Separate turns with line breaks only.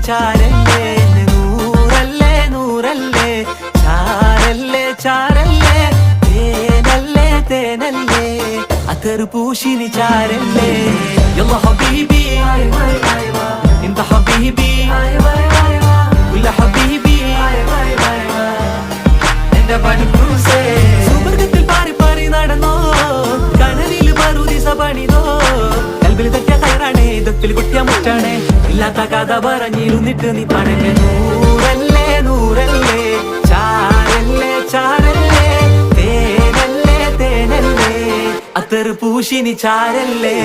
ചാരല്ലേ നൂറല്ലേ നൂറല്ലേ ചാരല്ലേ ചാരല്ലേ തേനല്ലേ തേനല്ലേ അത്തർ പൂശിനി ചാരല്ലേ യല്ലാ ഹബീബി انت حبيبي كل حبيبي എന്റെ പണിക്രൂസേ സുവർഗത്തിൽ പാറി പാറി നടന്നോ കനലിൽ പറുദീസ പണിതോ കൽബിൽ തട്ടിയ കയറാണേ ദത്തിൽ കുട്ടിയ മുറ്റാണേ ഇല്ലാത്ത കഥ പറഞ്ഞിരുന്നിട്ട് നീ പണങ്ങ നൂറല്ലേ നൂറല്ലേ ചാരല്ലേ ചാരല്ലേ തേനല്ലേ തേനല്ലേ അത്തർ പൂശിനി ചാരല്ലേ